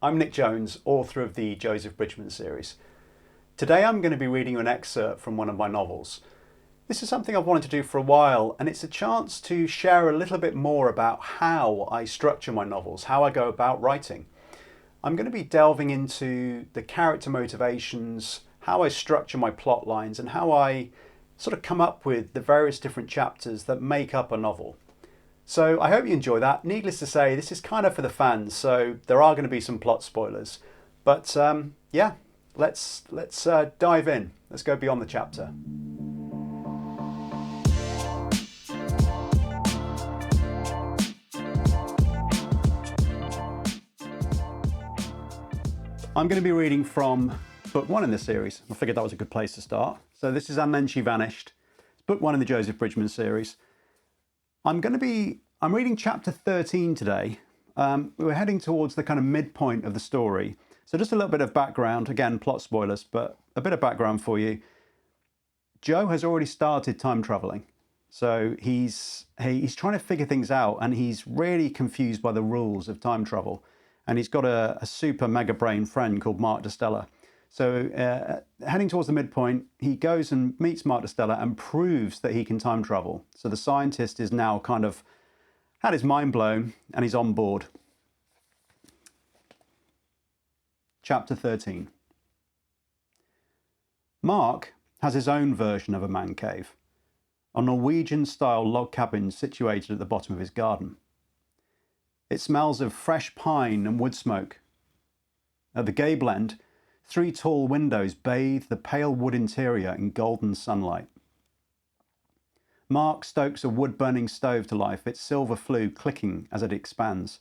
I'm Nick Jones, author of the Joseph Bridgeman series. Today I'm going to be reading you an excerpt from one of my novels. This is something I've wanted to do for a while, and it's a chance to share a little bit more about how I structure my novels, how I go about writing. I'm going to be delving into the character motivations, how I structure my plot lines, and how I sort of come up with the various different chapters that make up a novel. So I hope you enjoy that. Needless to say, this is kind of for the fans, so there are going to be some plot spoilers. But yeah, let's dive in. Let's go beyond the chapter. I'm going to be reading from book 1 in this series. I figured that was a good place to start. So this is And Then She Vanished. It's book 1 in the Joseph Bridgeman series. I'm reading chapter 13 today. We're heading towards the kind of midpoint of the story. So just a little bit of background, again, plot spoilers, but a bit of background for you. Joe has already started time traveling. So he's trying to figure things out, and he's really confused by the rules of time travel. And he's got a super mega brain friend called Mark DeStella. So heading towards the midpoint, he goes and meets Mark DeStella and proves that he can time travel. So the scientist is now kind of had his mind blown, and he's on board. Chapter 13. Mark has his own version of a man cave, a Norwegian-style log cabin situated at the bottom of his garden. It smells of fresh pine and wood smoke. At the gable end, 3 tall windows bathe the pale wood interior in golden sunlight. Mark stokes a wood-burning stove to life, its silver flue clicking as it expands.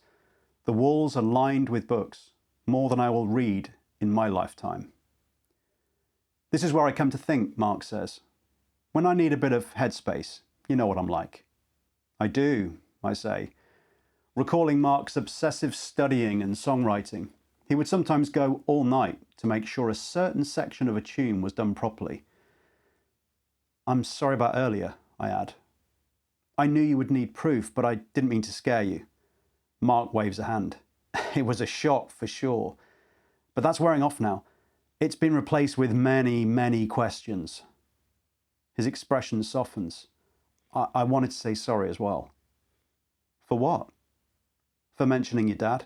The walls are lined with books, more than I will read in my lifetime. This is where I come to think, Mark says. When I need a bit of headspace, you know what I'm like. I do, I say, recalling Mark's obsessive studying and songwriting. He would sometimes go all night to make sure a certain section of a tune was done properly. I'm sorry about earlier, I add. I knew you would need proof, but I didn't mean to scare you. Mark waves a hand. It was a shock for sure. But that's wearing off now. It's been replaced with many, many questions. His expression softens. I wanted to say sorry as well. For what? For mentioning your dad.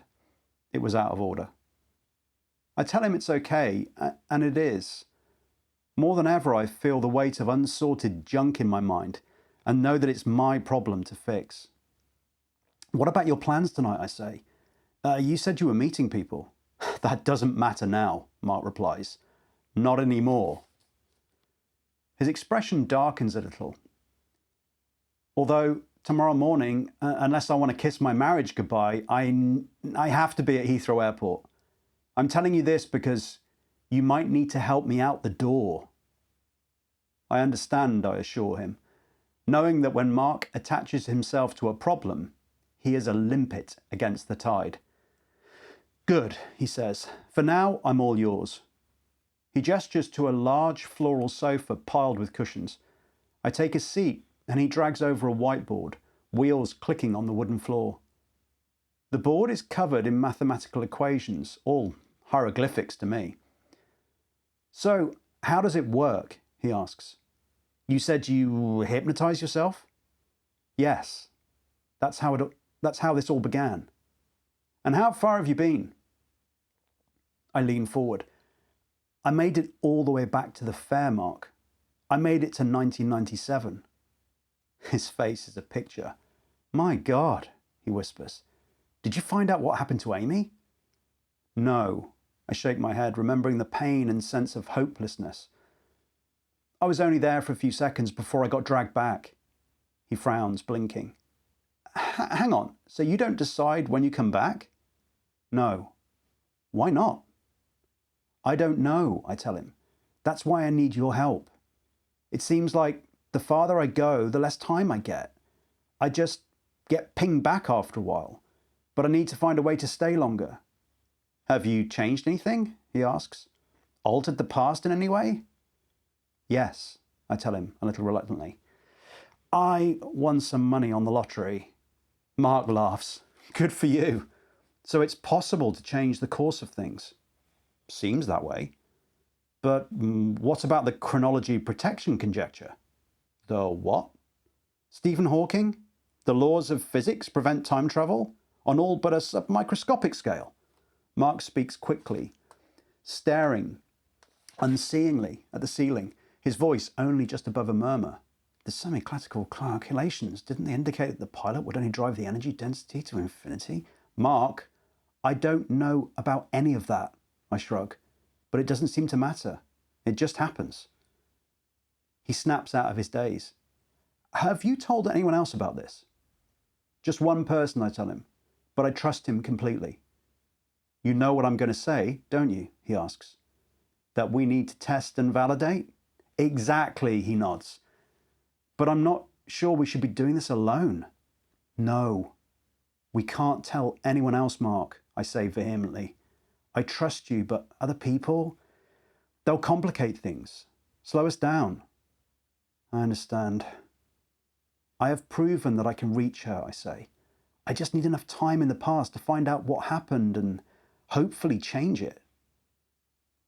It was out of order. I tell him it's okay, and it is. More than ever, I feel the weight of unsorted junk in my mind and know that it's my problem to fix. What about your plans tonight, I say? You said you were meeting people. That doesn't matter now, Mark replies. Not anymore. His expression darkens a little. Although tomorrow morning, unless I want to kiss my marriage goodbye, I have to be at Heathrow Airport. I'm telling you this because you might need to help me out the door. I understand, I assure him, knowing that when Mark attaches himself to a problem, he is a limpet against the tide. Good, he says. For now, I'm all yours. He gestures to a large floral sofa piled with cushions. I take a seat, and he drags over a whiteboard, wheels clicking on the wooden floor. The board is covered in mathematical equations, all hieroglyphics to me. So, how does it work? He asks. You said you hypnotize yourself? Yes. That's how this all began. And how far have you been? I lean forward. I made it all the way back to the fair, Mark. I made it to 1997. His face is a picture. My God, he whispers. Did you find out what happened to Amy? No. I shake my head, remembering the pain and sense of hopelessness. I was only there for a few seconds before I got dragged back. He frowns, blinking. Hang on, so you don't decide when you come back? No. Why not? I don't know, I tell him. That's why I need your help. It seems like the farther I go, the less time I get. I just get pinged back after a while, but I need to find a way to stay longer. Have you changed anything? He asks. Altered the past in any way? Yes, I tell him, a little reluctantly. I won some money on the lottery. Mark laughs. Good for you. So it's possible to change the course of things. Seems that way. But what about the chronology protection conjecture? The what? Stephen Hawking? The laws of physics prevent time travel? On all but a submicroscopic scale? Mark speaks quickly, staring unseeingly at the ceiling, his voice only just above a murmur. The semi-classical calculations, didn't they indicate that the pilot would only drive the energy density to infinity? Mark, I don't know about any of that, I shrug, but it doesn't seem to matter. It just happens. He snaps out of his daze. Have you told anyone else about this? Just one person, I tell him, but I trust him completely. You know what I'm going to say, don't you? He asks. That we need to test and validate? Exactly, he nods. But I'm not sure we should be doing this alone. No, we can't tell anyone else, Mark, I say vehemently. I trust you, but other people, they'll complicate things, slow us down. I understand. I have proven that I can reach her, I say. I just need enough time in the past to find out what happened and hopefully change it.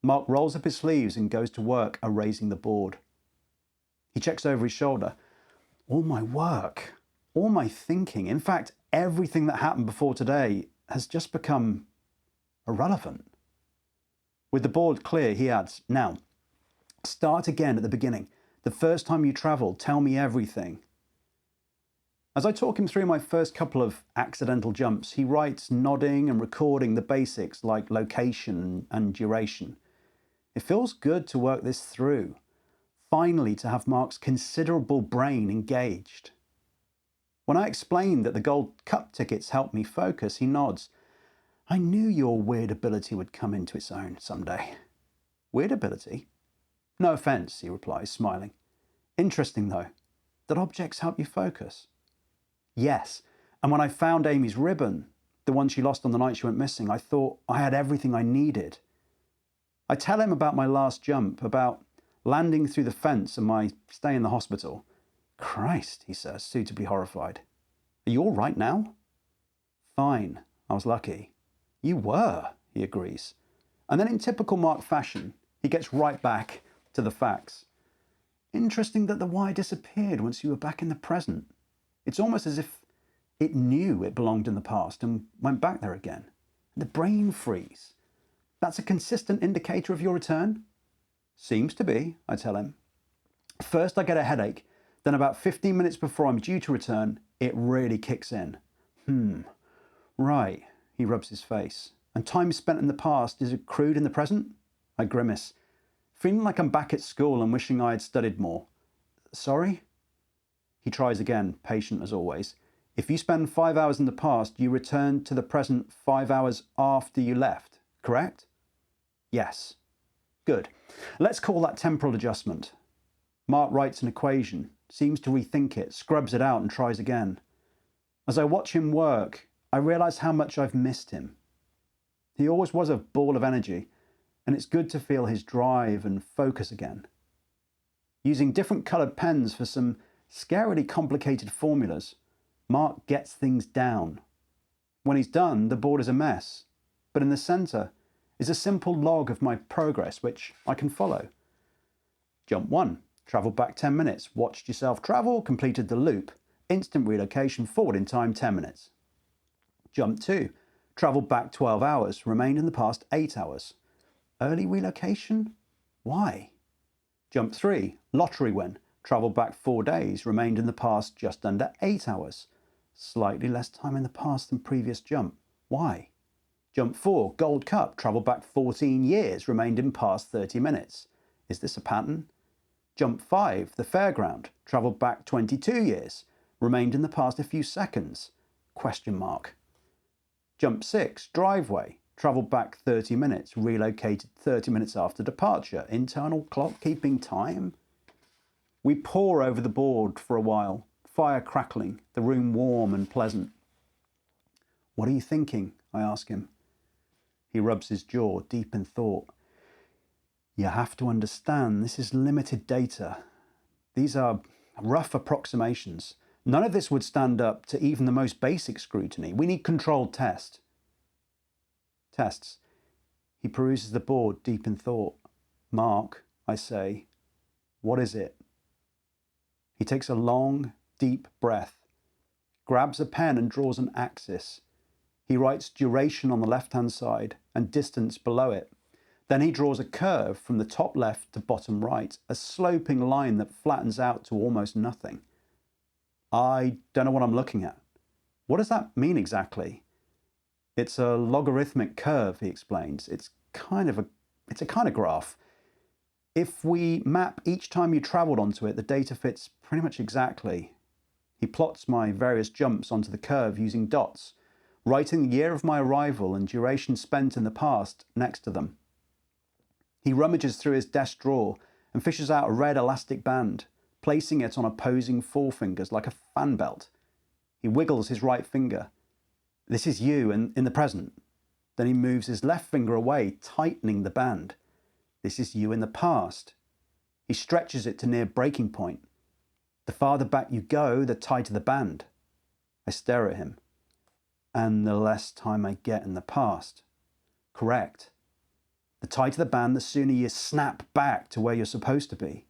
Mark rolls up his sleeves and goes to work erasing the board. He checks over his shoulder. All my work, all my thinking, in fact, everything that happened before today has just become irrelevant. With the board clear, he adds, now, start again at the beginning. The first time you travelled, tell me everything. As I talk him through my first couple of accidental jumps, he writes, nodding and recording the basics like location and duration. It feels good to work this through. Finally, to have Mark's considerable brain engaged. When I explained that the Gold Cup tickets helped me focus, he nods. I knew your weird ability would come into its own someday. Weird ability? No offence, he replies, smiling. Interesting, though, that objects help you focus. Yes, and when I found Amy's ribbon, the one she lost on the night she went missing, I thought I had everything I needed. I tell him about my last jump, about landing through the fence and my stay in the hospital. Christ, he says, suitably horrified. Are you all right now? Fine, I was lucky. You were, he agrees. And then in typical Mark fashion, he gets right back to the facts. Interesting that the wire disappeared once you were back in the present. It's almost as if it knew it belonged in the past and went back there again. And the brain freeze. That's a consistent indicator of your return? Seems to be, I tell him. First I get a headache, then about 15 minutes before I'm due to return, it really kicks in. Right, he rubs his face. And time spent in the past is accrued in the present? I grimace, feeling like I'm back at school and wishing I had studied more. Sorry? He tries again, patient as always. If you spend 5 hours in the past, you return to the present 5 hours after you left, correct? Yes. Good. Let's call that temporal adjustment. Mark writes an equation, seems to rethink it, scrubs it out and tries again. As I watch him work, I realise how much I've missed him. He always was a ball of energy, and it's good to feel his drive and focus again. Using different coloured pens for some scarily complicated formulas, Mark gets things down. When he's done, the board is a mess, but in the centre is a simple log of my progress which I can follow. Jump 1, travelled back 10 minutes, watched yourself travel, completed the loop, instant relocation, forward in time 10 minutes. Jump 2, travelled back 12 hours, remained in the past 8 hours. Early relocation? Why? Jump 3, lottery win, travelled back 4 days, remained in the past just under 8 hours. Slightly less time in the past than previous jump. Why? Jump 4, Gold Cup, travelled back 14 years, remained in past 30 minutes. Is this a pattern? Jump 5, the fairground, travelled back 22 years, remained in the past a few seconds. Question mark. Jump 6, driveway, travelled back 30 minutes, relocated 30 minutes after departure. Internal clock keeping time? We pore over the board for a while, fire crackling, the room warm and pleasant. What are you thinking? I ask him. He rubs his jaw, deep in thought. You have to understand, this is limited data. These are rough approximations. None of this would stand up to even the most basic scrutiny. We need controlled test. Tests. He peruses the board, deep in thought. Mark, I say, what is it? He takes a long, deep breath, grabs a pen and draws an axis. He writes duration on the left-hand side and distance below it. Then he draws a curve from the top left to bottom right, a sloping line that flattens out to almost nothing. I don't know what I'm looking at. What does that mean exactly? It's a logarithmic curve, he explains. It's a kind of graph. If we map each time you traveled onto it, the data fits pretty much exactly. He plots my various jumps onto the curve using dots, writing the year of my arrival and duration spent in the past next to them. He rummages through his desk drawer and fishes out a red elastic band, placing it on opposing forefingers like a fan belt. He wiggles his right finger. This is you in the present. Then he moves his left finger away, tightening the band. This is you in the past. He stretches it to near breaking point. The farther back you go, the tighter the band. I stare at him. And the less time I get in the past. Correct. The tighter the band, the sooner you snap back to where you're supposed to be.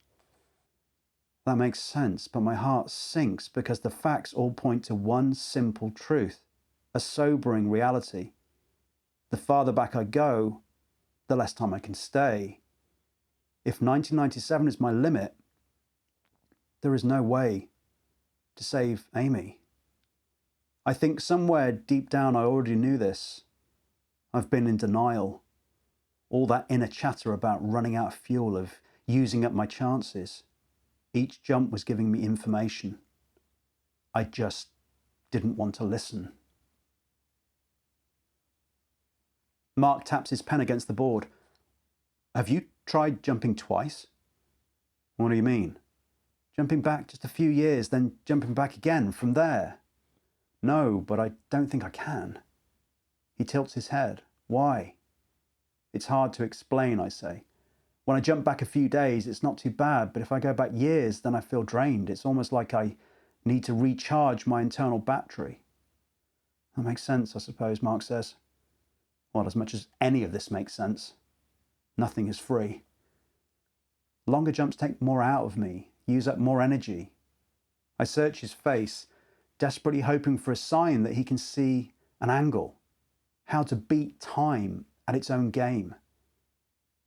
That makes sense, but my heart sinks because the facts all point to one simple truth, a sobering reality. The farther back I go, the less time I can stay. If 1997 is my limit, there is no way to save Amy. I think somewhere deep down I already knew this. I've been in denial. All that inner chatter about running out of fuel, of using up my chances. Each jump was giving me information. I just didn't want to listen. Mark taps his pen against the board. Have you tried jumping twice? What do you mean? Jumping back just a few years, then jumping back again from there? No, but I don't think I can. He tilts his head. Why? It's hard to explain, I say. When I jump back a few days, it's not too bad, but if I go back years, then I feel drained. It's almost like I need to recharge my internal battery. That makes sense, I suppose, Mark says. Well, as much as any of this makes sense. Nothing is free. Longer jumps take more out of me, use up more energy. I search his face, desperately hoping for a sign that he can see an angle, how to beat time at its own game.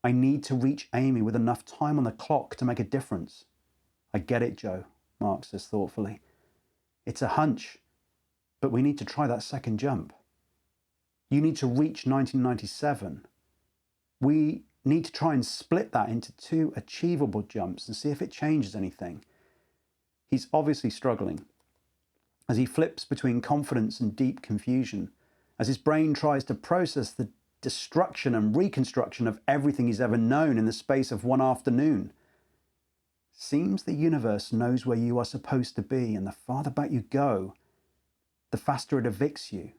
I need to reach Amy with enough time on the clock to make a difference. I get it, Joe, Mark says thoughtfully. It's a hunch, but we need to try that second jump. You need to reach 1997. We need to try and split that into 2 achievable jumps and see if it changes anything. He's obviously struggling. As he flips between confidence and deep confusion, as his brain tries to process the destruction and reconstruction of everything he's ever known in the space of one afternoon. Seems the universe knows where you are supposed to be, and the farther back you go, the faster it evicts you.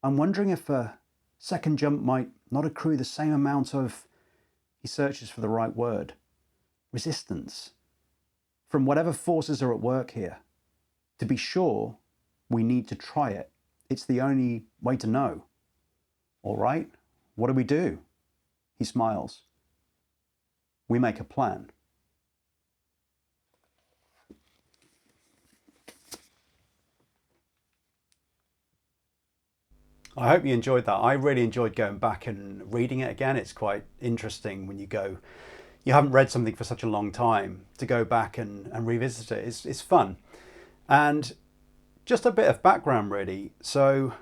I'm wondering if a second jump might not accrue the same amount of, he searches for the right word, resistance, from whatever forces are at work here. To be sure, we need to try it. It's the only way to know. All right, what do we do? He smiles. We make a plan. I hope you enjoyed that. I really enjoyed going back and reading it again. It's quite interesting when you haven't read something for such a long time, to go back and revisit it. It's fun. And just a bit of background really. So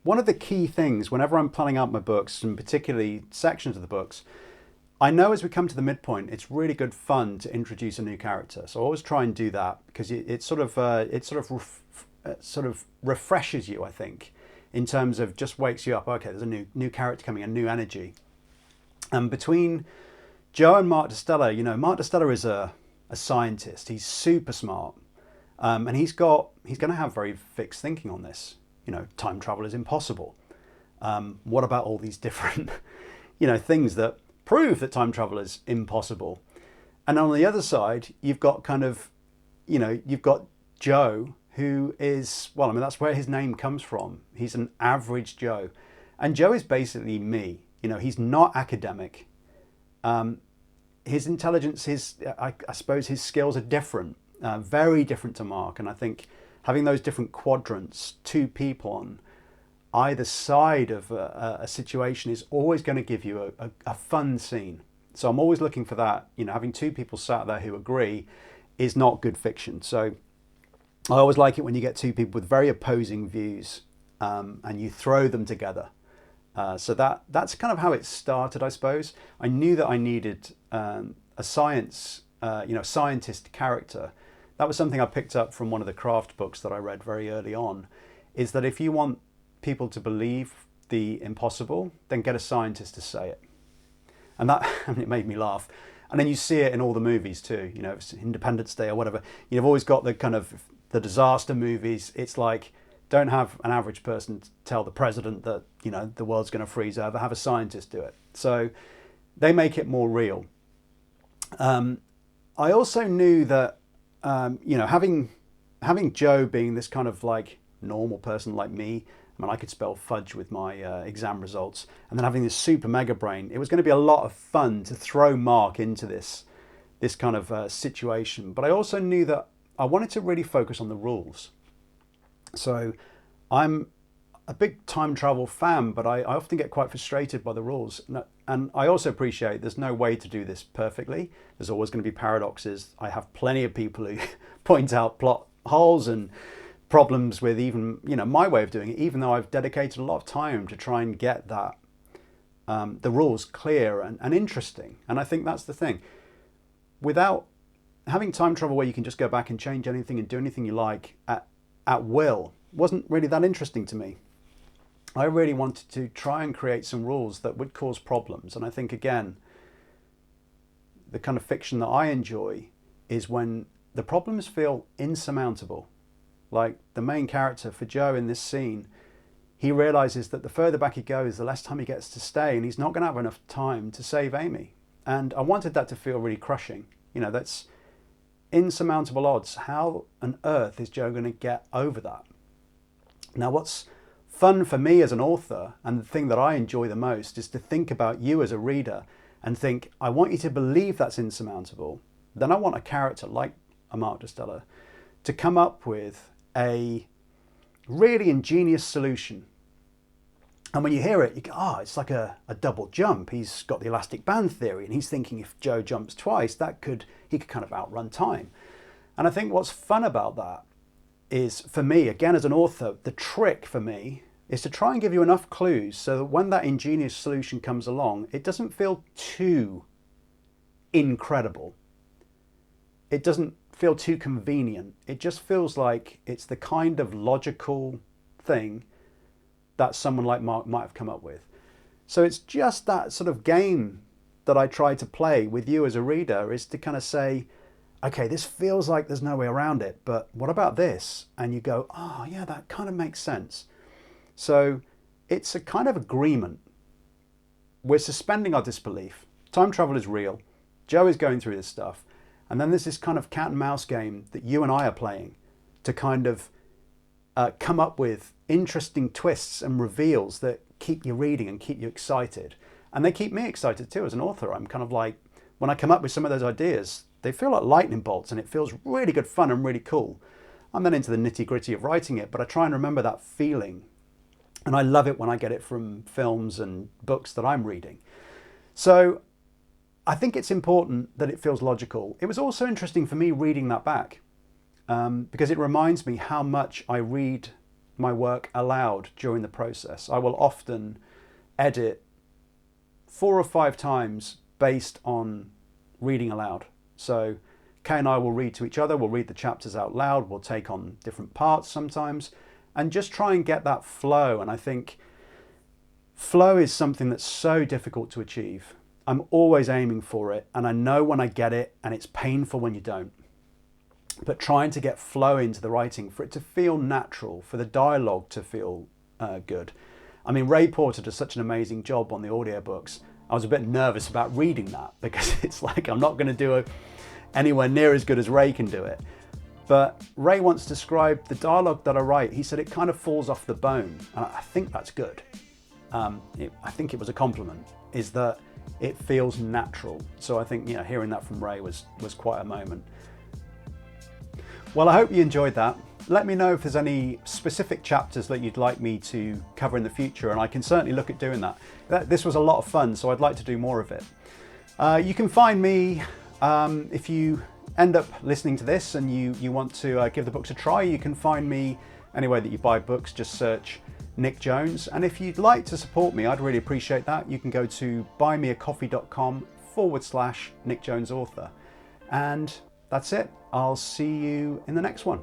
one of the key things whenever I'm planning out my books, and particularly sections of the books, I know as we come to the midpoint, it's really good fun to introduce a new character. So I always try and do that because it sort of refreshes you, I think, in terms of just wakes you up. Okay, there's a new character coming, a new energy. And between Joe and Mark Distella, Mark Distella is a scientist. He's super smart, and he's going to have very fixed thinking on this. Time travel is impossible. What about all these different, things that prove that time travel is impossible? And on the other side, you've got you've got Joe, who is, that's where his name comes from. He's an average Joe. And Joe is basically me. You know, he's not academic. His intelligence, I suppose his skills are different, very different to Mark. And I think having those different quadrants, two people on either side of a situation is always going to give you a fun scene. So I'm always looking for that. You know, having two people sat there who agree is not good fiction. So I always like it when you get two people with very opposing views and you throw them together. So that's kind of how it started, I suppose. I knew that I needed a scientist character. That was something I picked up from one of the craft books that I read very early on, is that if you want people to believe the impossible, then get a scientist to say it. And that, and it made me laugh. And then you see it in all the movies too, you know, it's Independence Day or whatever. You've always got the kind of the disaster movies. It's like, don't have an average person tell the president that, you know, the world's going to freeze over. Have a scientist do it. So they make it more real. I also knew that, you know, having Joe being this kind of like normal person like me, I mean, I could spell fudge with my exam results, and then having this super mega brain, it was going to be a lot of fun to throw Mark into this kind of situation. But I also knew that I wanted to really focus on the rules. So I'm a big time travel fan, but I often get quite frustrated by the rules. And I also appreciate there's no way to do this perfectly. There's always going to be paradoxes. I have plenty of people who point out plot holes and problems with even, you know, my way of doing it, even though I've dedicated a lot of time to try and get that, the rules clear and interesting. And I think that's the thing. Without having time travel where you can just go back and change anything and do anything you like at will, wasn't really that interesting to me. I really wanted to try and create some rules that would cause problems. And I think, again, the kind of fiction that I enjoy is when the problems feel insurmountable. Like the main character for Joe in this scene, he realizes that the further back he goes, the less time he gets to stay, and he's not going to have enough time to save Amy. And I wanted that to feel really crushing. You know, that's insurmountable odds. How on earth is Joe going to get over that? Now, what's fun for me as an author, and the thing that I enjoy the most, is to think about you as a reader and think, I want you to believe that's insurmountable. Then I want a character like a Mark Distella to come up with a really ingenious solution. And when you hear it, you go, oh, it's like a double jump. He's got the elastic band theory, and he's thinking if Joe jumps twice, he could kind of outrun time. And I think what's fun about that is, for me, again, as an author, the trick for me is to try and give you enough clues so that when that ingenious solution comes along, it doesn't feel too incredible. It doesn't feel too convenient. It just feels like it's the kind of logical thing that someone like Mark might have come up with. So it's just that sort of game that I try to play with you as a reader, is to kind of say, okay, this feels like there's no way around it, but what about this? And you go, oh yeah, that kind of makes sense. So it's a kind of agreement. We're suspending our disbelief. Time travel is real. Joe is going through this stuff. And then there's this kind of cat and mouse game that you and I are playing to kind of come up with interesting twists and reveals that keep you reading and keep you excited. And they keep me excited too as an author. I'm kind of like, when I come up with some of those ideas, they feel like lightning bolts and it feels really good fun and really cool. I'm then into the nitty gritty of writing it, but I try and remember that feeling. And I love it when I get it from films and books that I'm reading. So I think it's important that it feels logical. It was also interesting for me reading that back because it reminds me how much I read my work aloud during the process. I will often edit 4 or 5 times based on reading aloud. So Kay and I will read to each other, we'll read the chapters out loud, we'll take on different parts sometimes, and just try and get that flow. And I think flow is something that's so difficult to achieve. I'm always aiming for it, and I know when I get it, and it's painful when you don't. But trying to get flow into the writing, for it to feel natural, for the dialogue to feel good. I mean, Ray Porter does such an amazing job on the audiobooks. I was a bit nervous about reading that because it's like I'm not going to do it anywhere near as good as Ray can do it. But Ray once described the dialogue that I write. He said it kind of falls off the bone, and I think that's good. I think it was a compliment, is that it feels natural. So I think, you know, hearing that from Ray was quite a moment. Well, I hope you enjoyed that. Let me know if there's any specific chapters that you'd like me to cover in the future, and I can certainly look at doing that. This was a lot of fun, so I'd like to do more of it. You can find me, if you end up listening to this and you want to give the books a try, you can find me anywhere that you buy books. Just search Nick Jones. And if you'd like to support me, I'd really appreciate that. You can go to buymeacoffee.com/Nick Jones Author. And that's it. I'll see you in the next one.